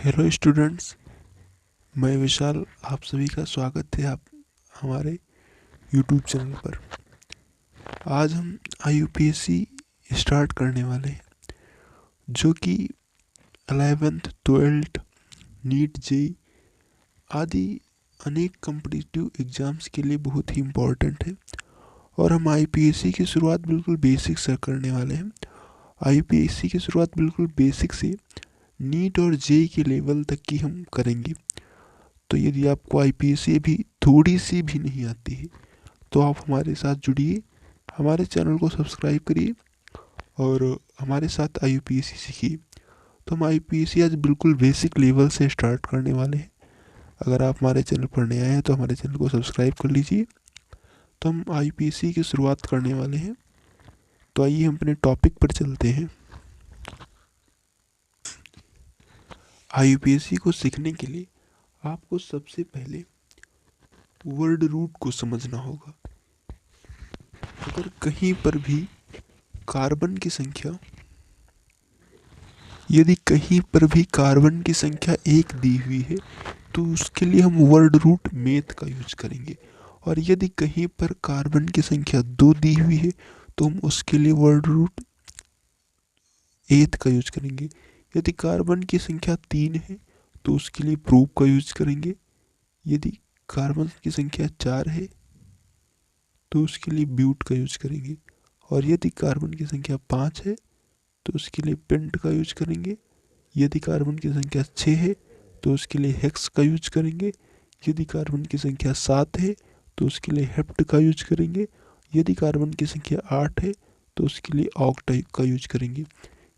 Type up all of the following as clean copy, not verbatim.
Hello students, मैं विशाल। आप सभी का स्वागत है आप हमारे यूट्यूब चैनल पर। आज हम IUPAC स्टार्ट करने वाले हैं, जो कि 11th 12th नीट जेई आदि अनेक कॉम्पिटिटिव एग्ज़ाम्स के लिए बहुत ही इम्पोर्टेंट है। और हम IUPAC की शुरुआत बिल्कुल बेसिक से करने वाले हैं। IUPAC की शुरुआत बिल्कुल बेसिक से नीट और जेई के लेवल तक की हम करेंगे। तो यदि आपको IUPAC भी थोड़ी सी भी नहीं आती है तो आप हमारे साथ जुड़िए, हमारे चैनल को सब्सक्राइब करिए और हमारे साथ IUPAC सीखिए। तो हम IUPAC आज बिल्कुल बेसिक लेवल से स्टार्ट करने वाले हैं। अगर आप हमारे चैनल पर नए आए हैं तो हमारे चैनल को सब्सक्राइब कर लीजिए। तो हम IUPAC की शुरुआत करने वाले हैं। तो आइए हम अपने टॉपिक पर चलते हैं। IUPAC को सीखने के लिए आपको सबसे पहले वर्ड रूट को समझना होगा। अगर कहीं पर भी कार्बन की संख्या यदि कहीं पर भी कार्बन की संख्या 1 दी हुई है तो उसके लिए हम वर्ड रूट मेथ का यूज करेंगे। और यदि कहीं पर कार्बन की संख्या 2 दी हुई है तो हम उसके लिए वर्ड रूट एथ का यूज करेंगे। यदि कार्बन की संख्या 3 है तो उसके लिए प्रूव का यूज करेंगे। यदि कार्बन की संख्या 4 है तो उसके लिए ब्यूट का यूज करेंगे। और यदि कार्बन की संख्या 5 है तो उसके लिए पेंट का यूज करेंगे। यदि कार्बन की संख्या 6 है तो उसके लिए हेक्स का यूज करेंगे। यदि कार्बन की संख्या 7 है तो उसके लिए हेप्ट का यूज करेंगे। यदि कार्बन की संख्या 8 है तो उसके लिए ऑक्टाइड का यूज करेंगे।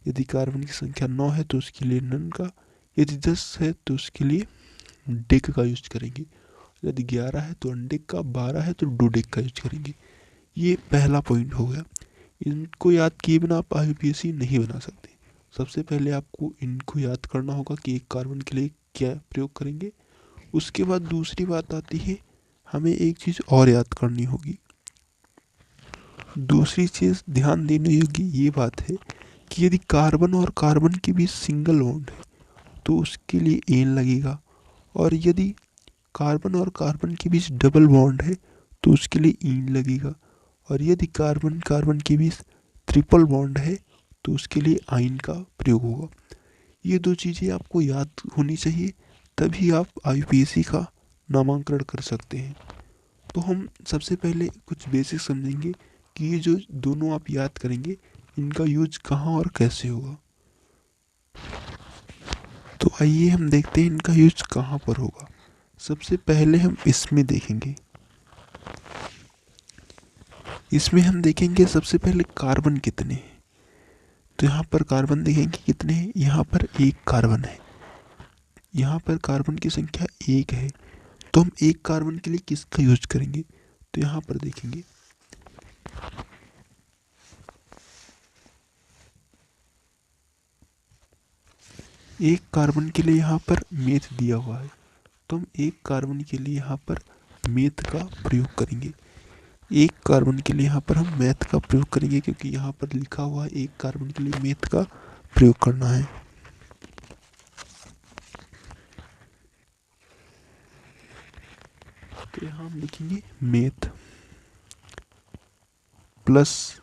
यदि कार्बन की संख्या 9 है तो उसके लिए नन का। यदि 10 है तो उसके लिए डिक का यूज करेंगे। यदि 11 है तो अनडिक का, 12 है तो डोडिक का यूज करेंगे। ये पहला पॉइंट हो गया। इनको याद किए बिना आप IUPAC नहीं बना सकते। सबसे पहले आपको इनको याद करना होगा कि एक कार्बन के लिए क्या प्रयोग करेंगे। उसके बाद दूसरी बात आती है, हमें एक चीज़ और याद करनी होगी। दूसरी चीज़ ध्यान देने योग्य ये बात है कि यदि कार्बन और कार्बन के बीच सिंगल बॉन्ड है तो उसके लिए एन लगेगा। और यदि कार्बन और कार्बन के बीच डबल बॉन्ड है तो उसके लिए ईन लगेगा। और यदि कार्बन कार्बन के बीच ट्रिपल बॉन्ड है तो उसके लिए आइन का प्रयोग होगा। ये दो चीज़ें आपको याद होनी चाहिए, तभी आप IUPAC का नामांकन कर सकते हैं। तो हम सबसे पहले कुछ बेसिक समझेंगे कि ये जो दोनों आप याद करेंगे इनका यूज कहाँ और कैसे होगा। तो आइए हम देखते हैं इनका यूज कहाँ पर होगा। सबसे पहले हम इसमें देखेंगे। इसमें हम देखेंगे सबसे पहले कार्बन कितने हैं। तो यहाँ पर कार्बन देखेंगे कितने हैं। यहाँ पर एक कार्बन है, यहाँ पर कार्बन की संख्या 1 है। तो हम एक कार्बन के लिए किसका यूज करेंगे। तो यहाँ पर देखेंगे एक कार्बन के लिए यहाँ पर मेथ दिया हुआ है, तो हम एक कार्बन के लिए यहाँ पर मेथ का प्रयोग करेंगे। एक कार्बन के लिए यहाँ पर हम मैथ का प्रयोग करेंगे क्योंकि यहाँ पर लिखा हुआ है एक कार्बन के लिए मेथ का प्रयोग करना है। तो यहाँ हम लिखेंगे मेथ प्लस।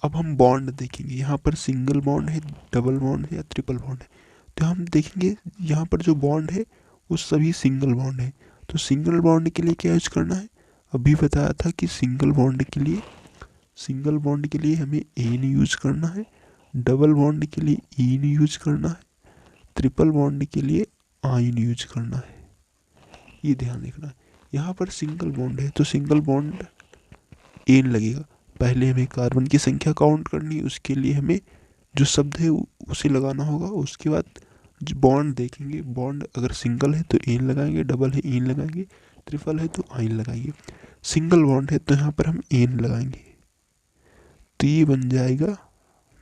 अब हम बॉन्ड देखेंगे, यहाँ पर सिंगल बॉन्ड है, डबल बॉन्ड है या ट्रिपल बॉन्ड है। तो हम देखेंगे यहाँ पर जो बॉन्ड है वो सभी सिंगल बॉन्ड है। तो सिंगल बॉन्ड के लिए क्या यूज करना है। अभी बताया था कि सिंगल बॉन्ड के लिए हमें एन यूज करना है, डबल बॉन्ड के लिए ईन यूज करना है, ट्रिपल बॉन्ड के लिए आइन यूज करना है। ये ध्यान रखना है। यहाँ पर सिंगल बॉन्ड है तो सिंगल बॉन्ड एन लगेगा। पहले हमें कार्बन की संख्या काउंट करनी है, उसके लिए हमें जो शब्द है उसे लगाना होगा। उसके बाद बॉन्ड देखेंगे, बॉन्ड अगर सिंगल है तो एन लगाएंगे, डबल है एन लगाएंगे, ट्रिपल है तो आइन लगाएंगे। सिंगल बॉन्ड है तो यहाँ पर हम एन लगाएंगे। तो ये बन जाएगा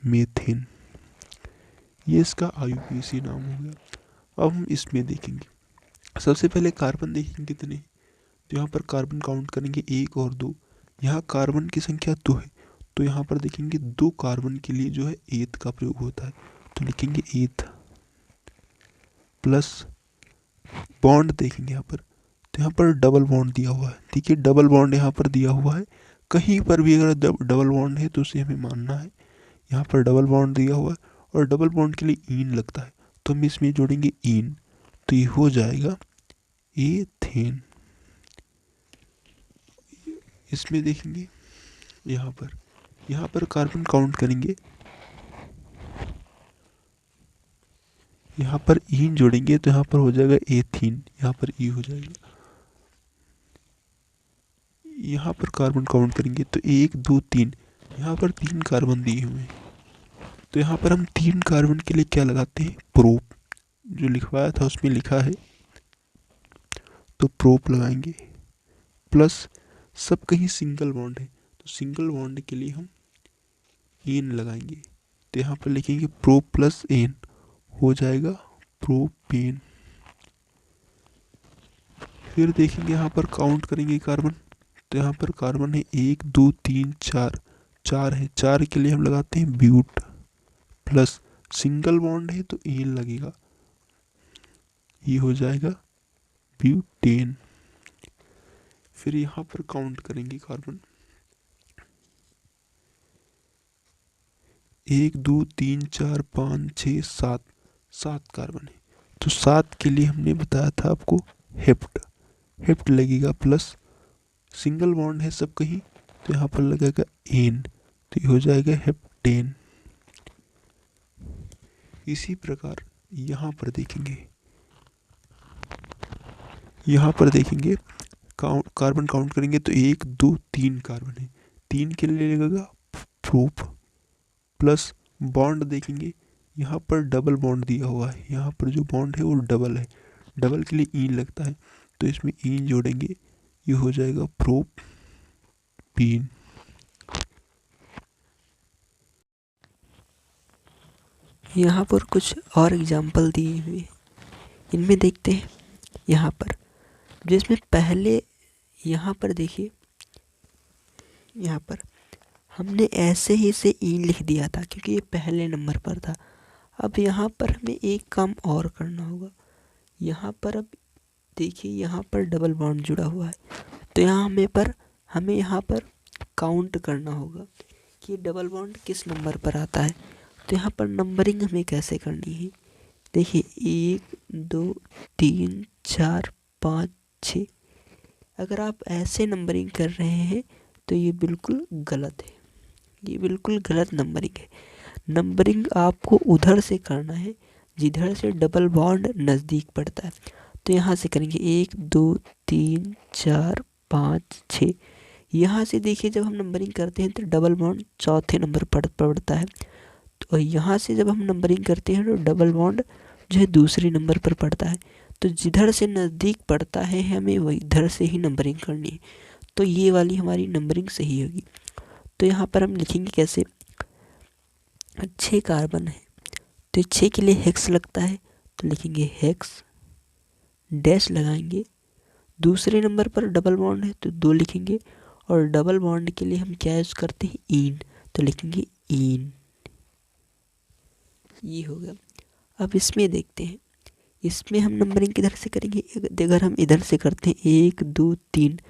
मेथेन। ये इसका IUPAC नाम हो गया। अब हम इसमें देखेंगे, सबसे पहले कार्बन देखेंगे कितने। तो यहाँ पर कार्बन काउंट करेंगे 1 और 2। यहाँ कार्बन की संख्या 2 है तो यहाँ पर देखेंगे 2 कार्बन के लिए जो है एथ का प्रयोग होता है। तो लिखेंगे एथ प्लस बॉन्ड देखेंगे यहाँ पर, तो यहाँ पर डबल बॉन्ड दिया हुआ है। देखिए डबल बॉन्ड यहाँ पर दिया हुआ है, कहीं पर भी अगर डबल बॉन्ड है तो उसे हमें मानना है। यहाँ पर डबल बॉन्ड दिया हुआ है और डबल बॉन्ड के लिए ईन लगता है, तो हम इसमें जोड़ेंगे ईन, तो ये हो जाएगा एथेन। इसमें देखेंगे यहाँ पर कार्बन काउंट करेंगे, यहाँ पर ईन जोड़ेंगे तो यहाँ पर हो जाएगा एथीन, यहाँ पर ई हो जाएगा। यहाँ पर कार्बन काउंट करेंगे तो 1 2 3, यहाँ पर 3 कार्बन दिए हुए हैं, तो यहाँ पर हम 3 कार्बन के लिए क्या लगाते हैं, प्रोप। जो लिखवाया था उसमें लिखा है, तो प्रोप लगाएंगे। प्लस सब कहीं सिंगल बॉन्ड है, तो सिंगल बॉन्ड के लिए हम एन लगाएंगे, तो यहाँ पर लिखेंगे प्रो प्लस एन, हो जाएगा प्रोपेन। फिर देखेंगे यहाँ पर काउंट करेंगे कार्बन, तो यहाँ पर कार्बन है 1 2 3 4, 4 है, 4 के लिए हम लगाते हैं ब्यूट, प्लस सिंगल बॉन्ड है तो एन लगेगा, ये हो जाएगा ब्यूटेन। फिर यहाँ पर काउंट करेंगे कार्बन, 1 2 3 4 5 6 7, 7 कार्बन है, तो 7 के लिए हमने बताया था आपको हेप्ट लगेगा, प्लस सिंगल बॉन्ड है सब कहीं, तो यहाँ पर लगेगा एन, तो ये हो जाएगा हेप्टेन। इसी प्रकार यहाँ पर देखेंगे कार्बन काउंट करेंगे तो 1 2 3 कार्बन है, 3 के लिए लगेगा प्रोप, प्लस बॉन्ड देखेंगे, यहाँ पर डबल बॉन्ड दिया हुआ है, यहाँ पर जो बॉन्ड है वो डबल है, डबल के लिए ईन लगता है, तो इसमें ईन जोड़ेंगे, ये हो जाएगा प्रोपीन। यहाँ पर कुछ और एग्जाम्पल दिए हुए हैं, इनमें देखते हैं। यहाँ पर जिसमें पहले यहाँ पर देखिए, यहाँ पर हमने ऐसे ही से ईन लिख दिया था क्योंकि ये पहले नंबर पर था। अब यहाँ पर हमें एक काम और करना होगा, यहाँ पर अब देखिए यहाँ पर डबल बॉन्ड जुड़ा हुआ है, तो हमें यहाँ पर काउंट करना होगा कि डबल बॉन्ड किस नंबर पर आता है। तो यहाँ पर नंबरिंग हमें कैसे करनी है, देखिए 1 2 3 4 5 6। अगर आप ऐसे नंबरिंग कर रहे हैं तो ये बिल्कुल गलत है, ये बिल्कुल गलत नंबरिंग है। नंबरिंग आपको उधर से करना है जिधर से डबल बॉन्ड नज़दीक पड़ता है। तो यहाँ से करेंगे 1 2 3 4 5 6। यहाँ से देखिए जब हम नंबरिंग करते हैं तो डबल बॉन्ड चौथे नंबर पर पड़ता है, तो यहाँ से जब हम नंबरिंग करते हैं तो डबल बॉन्ड जो है दूसरे नंबर पर पड़ता है। तो जिधर से नज़दीक पड़ता है हमें वही इधर से ही नंबरिंग करनी है, तो ये वाली हमारी नंबरिंग सही होगी। तो यहाँ पर हम लिखेंगे कैसे, 6 कार्बन है तो 6 के लिए हेक्स लगता है, तो लिखेंगे हेक्स, डैश लगाएंगे, दूसरे नंबर पर डबल बॉन्ड है तो 2 लिखेंगे, और डबल बॉन्ड के लिए हम क्या यूज़ करते हैं, ईन, तो लिखेंगे ईन। ये हो गया। अब इसमें देखते हैं, इसमें हम नंबरिंग किधर से करेंगे, अगर हम इधर से करते हैं 1 2 3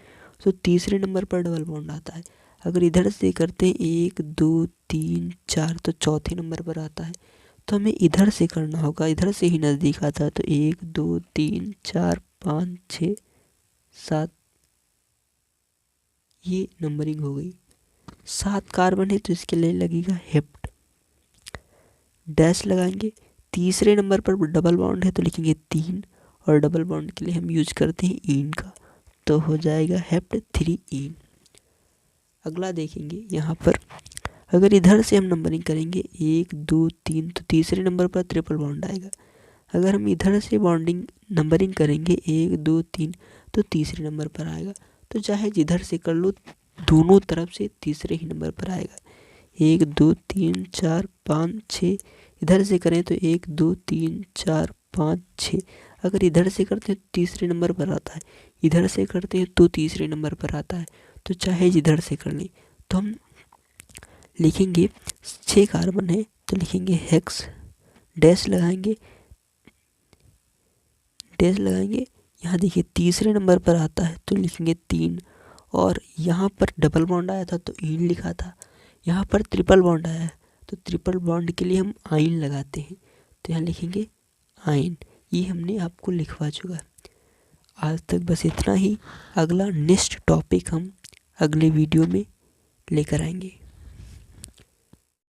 तो तीसरे नंबर पर डबल बॉन्ड आता है। अगर इधर से करते हैं 1 2 3 4 तो चौथे नंबर पर आता है। तो हमें इधर से करना होगा, इधर से ही नज़दीक आता है, तो 1 2 3 4 5 6 7, ये नंबरिंग हो गई। 7 कार्बन है तो इसके लिए लगेगा हेप्ट, डैश लगाएंगे, तीसरे नंबर पर डबल बॉन्ड है तो लिखेंगे 3, और डबल बॉन्ड के लिए हम यूज करते हैं ईन का, तो हो जाएगा हेप्ट 3 ईन। अगला देखेंगे, यहाँ पर अगर इधर से हम नंबरिंग करेंगे 1 2 3 तो तीसरे नंबर पर ट्रिपल बॉन्ड आएगा। अगर हम इधर से नंबरिंग करेंगे 1 2 3 तो तीसरे नंबर पर आएगा। तो चाहे जिधर से कर लो दोनों तरफ से तीसरे ही नंबर पर आएगा। 1 2 3 4 5 6, इधर से करें तो 1 2 3 4 5 6। अगर इधर से करते हैं तो तीसरे नंबर पर आता है, इधर से करते हैं तो तीसरे नंबर पर आता है। तो चाहे जिधर से कर लें, तो हम लिखेंगे 6 कार्बन है तो लिखेंगे हेक्स, डैश लगाएंगे, डैश लगाएंगे। यहाँ देखिए तीसरे नंबर पर आता है तो लिखेंगे 3, और यहाँ पर डबल बॉन्ड आया था तो इन लिखा था। यहाँ पर ट्रिपल बॉन्ड आया है तो ट्रिपल बॉन्ड के लिए हम आइन लगाते हैं, तो यहाँ लिखेंगे आइन। ये हमने आपको लिखवा चुका। आज तक बस इतना ही। अगला नेक्स्ट टॉपिक हम अगले वीडियो में लेकर आएंगे।